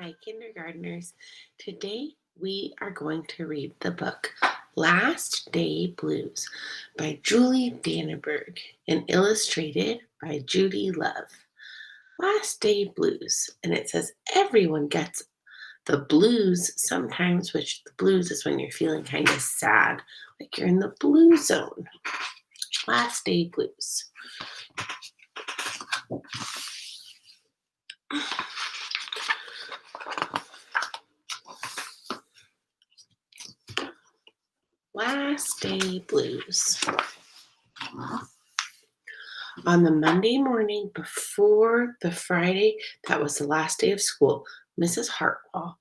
Hi, kindergartners. Today we are going to read the book Last Day Blues by Julie Danneberg and illustrated by Judy Love. Last Day Blues, and it says everyone gets the blues sometimes, which the blues is when you're feeling kind of sad, like you're in the blue zone. Last Day Blues. Last Day Blues. On the Monday morning before the Friday that was the last day of school, Mrs. Hartwell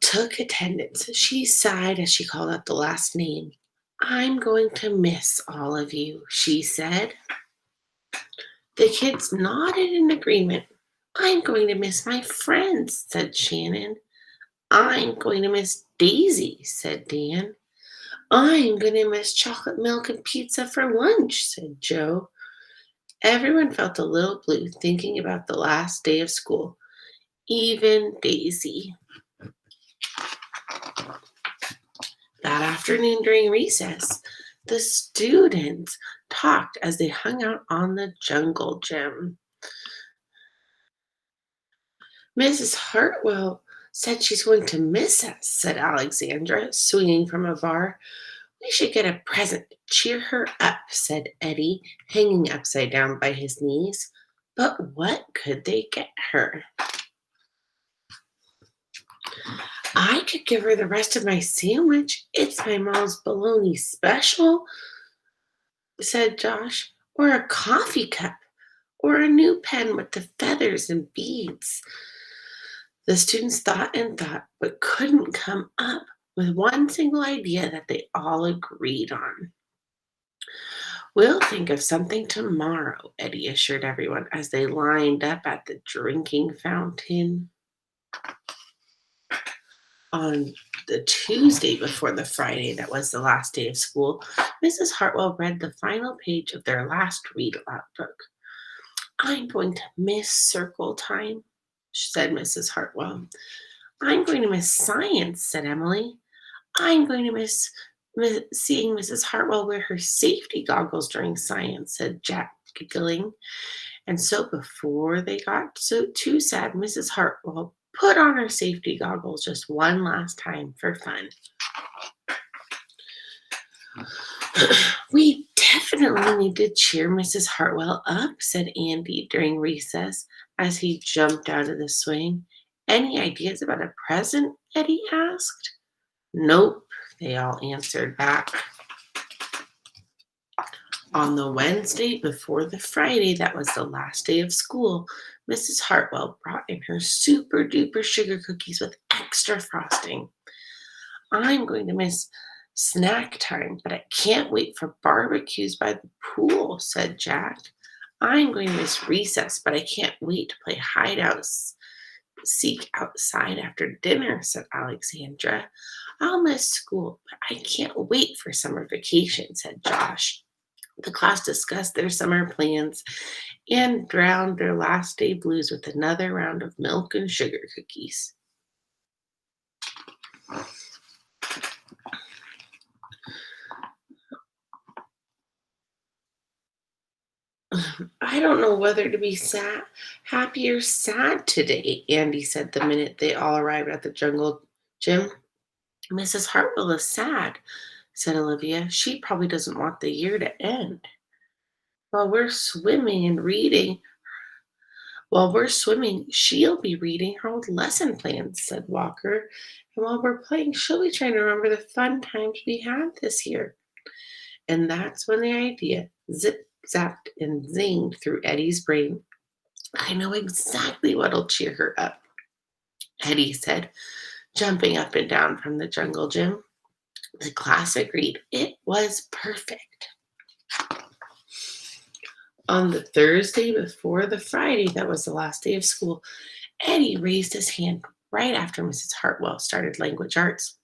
took attendance. She sighed as she called out the last name. I'm going to miss all of you, she said. The kids nodded in agreement. I'm going to miss my friends, said Shannon. I'm going to miss Daisy, said Dan. I'm going to miss chocolate milk and pizza for lunch, said Joe. Everyone felt a little blue thinking about the last day of school, even Daisy. That afternoon during recess, the students talked as they hung out on the jungle gym. Mrs. Hartwell said she's going to miss us, said Alexandra, swinging from a bar. We should get a present to cheer her up, said Eddie, hanging upside down by his knees. But what could they get her? I could give her the rest of my sandwich. It's my mom's bologna special, said Josh. Or a coffee cup. Or a new pen with the feathers and beads. The students thought and thought, but couldn't come up with one single idea that they all agreed on. We'll think of something tomorrow, Eddie assured everyone as they lined up at the drinking fountain. On the Tuesday before the Friday that was the last day of school, Mrs. Hartwell read the final page of their last read aloud book. I'm going to miss circle time, said Mrs. Hartwell. I'm going to miss science, said Emily. I'm going to miss seeing Mrs. Hartwell wear her safety goggles during science, said Jack, giggling. And so before they got too sad, Mrs. Hartwell put on her safety goggles just one last time for fun. We definitely need to cheer Mrs. Hartwell up, said Andy during recess as he jumped out of the swing. Any ideas about a present? Eddie asked. Nope, they all answered back. On the Wednesday before the Friday that was the last day of school, Mrs. Hartwell brought in her super duper sugar cookies with extra frosting. I'm going to miss snack time, but I can't wait for barbecues by the pool, said Jack. I'm going to miss recess, but I can't wait to play seek outside after dinner, said Alexandra. I'll miss school, but I can't wait for summer vacation, said Josh. The class discussed their summer plans and drowned their last day blues with another round of milk and sugar cookies. I don't know whether to be happy or sad today, Andy said the minute they all arrived at the jungle gym. Mrs. Hartwell is sad, said Olivia. She probably doesn't want the year to end. While we're swimming and reading, While we're swimming, she'll be reading her old lesson plans, said Walker. And while we're playing, she'll be trying to remember the fun times we had this year. And that's when the idea zip, zapped, and zinged through Eddie's brain. I know exactly what'll cheer her up, Eddie said, jumping up and down from the jungle gym. The class agreed. It was perfect. On the Thursday before the Friday that was the last day of school, Eddie raised his hand right after Mrs. Hartwell started language arts.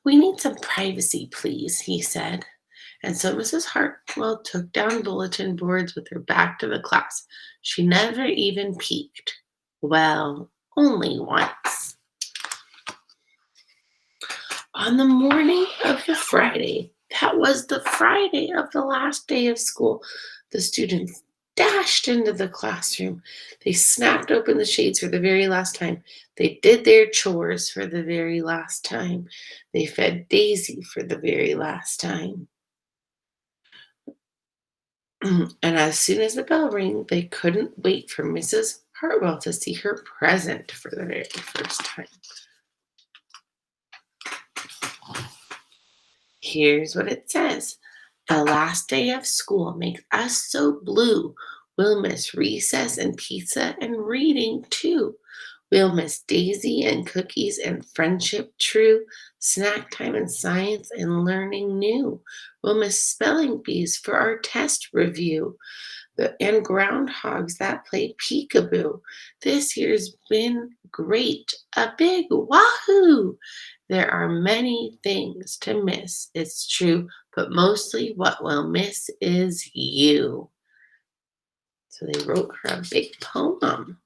We need some privacy, please, he said. And so Mrs. Hartwell took down bulletin boards with her back to the class. She never even peeked. Well, only once. On the morning of the Friday, that was the Friday of the last day of school, the students dashed into the classroom. They snapped open the shades for the very last time. They did their chores for the very last time. They fed Daisy for the very last time. And as soon as the bell rang, they couldn't wait for Mrs. Hartwell to see her present for the very first time. Here's what it says. The last day of school makes us so blue. We'll miss recess and pizza and reading too. We'll miss Daisy and cookies and friendship true, snack time and science and learning new. We'll miss spelling bees for our test review and groundhogs that play peekaboo. This year's been great, a big wahoo! There are many things to miss, it's true, but mostly what we'll miss is you. So they wrote her a big poem.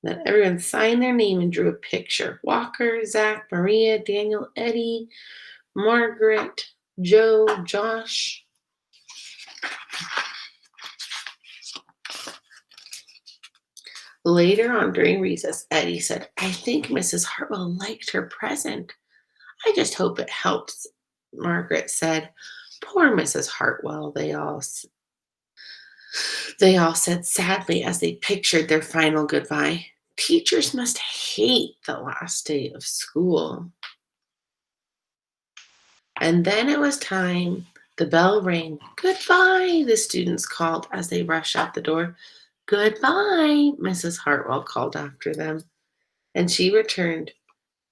Then everyone signed their name and drew a picture. Walker, Zach, Maria, Daniel, Eddie, Margaret, Joe, Josh. Later on during recess, Eddie said, I think Mrs. Hartwell liked her present. I just hope it helps, Margaret said. Poor Mrs. Hartwell, they all said sadly as they pictured their final goodbye. Teachers must hate the last day of school. And then it was time. The bell rang. Goodbye, the students called as they rushed out the door. Goodbye, Mrs. Hartwell called after them, and she returned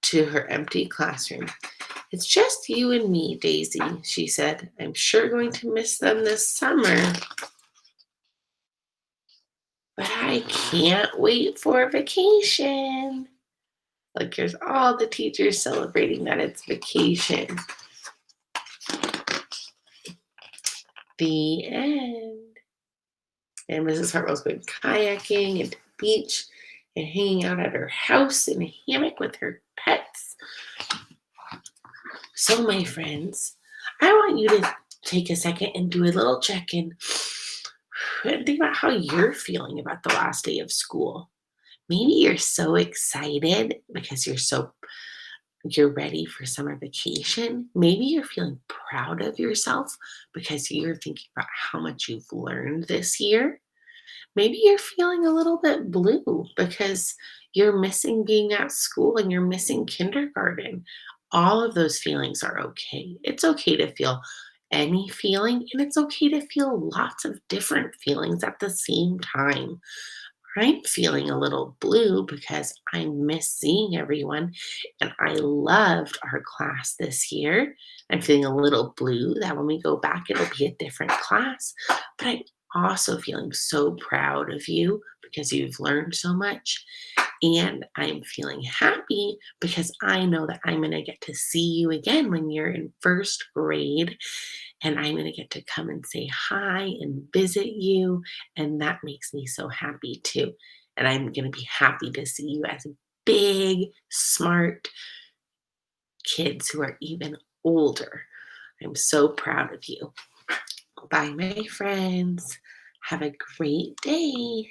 to her empty classroom. It's just you and me, Daisy, she said. I'm sure going to miss them this summer, but I can't wait for vacation. Like, here's all the teachers celebrating that it's vacation. The end. And Mrs. Hartwell's going kayaking and to the beach and hanging out at her house in a hammock with her pets. So, my friends, I want you to take a second and do a little check in and think about how you're feeling about the last day of school. Maybe you're so excited because you're ready for summer vacation. Maybe you're feeling proud of yourself because you're thinking about how much you've learned this year. Maybe you're feeling a little bit blue because you're missing being at school and you're missing kindergarten. All of those feelings are okay. It's okay to feel any feeling, and it's okay to feel lots of different feelings at the same time. I'm feeling a little blue because I miss seeing everyone and I loved our class this year. I'm feeling a little blue that when we go back, it'll be a different class. But I'm also feeling so proud of you because you've learned so much. And I'm feeling happy because I know that I'm going to get to see you again when you're in first grade. And I'm going to get to come and say hi and visit you. And that makes me so happy too. And I'm going to be happy to see you as big, smart kids who are even older. I'm so proud of you. Bye, my friends. Have a great day.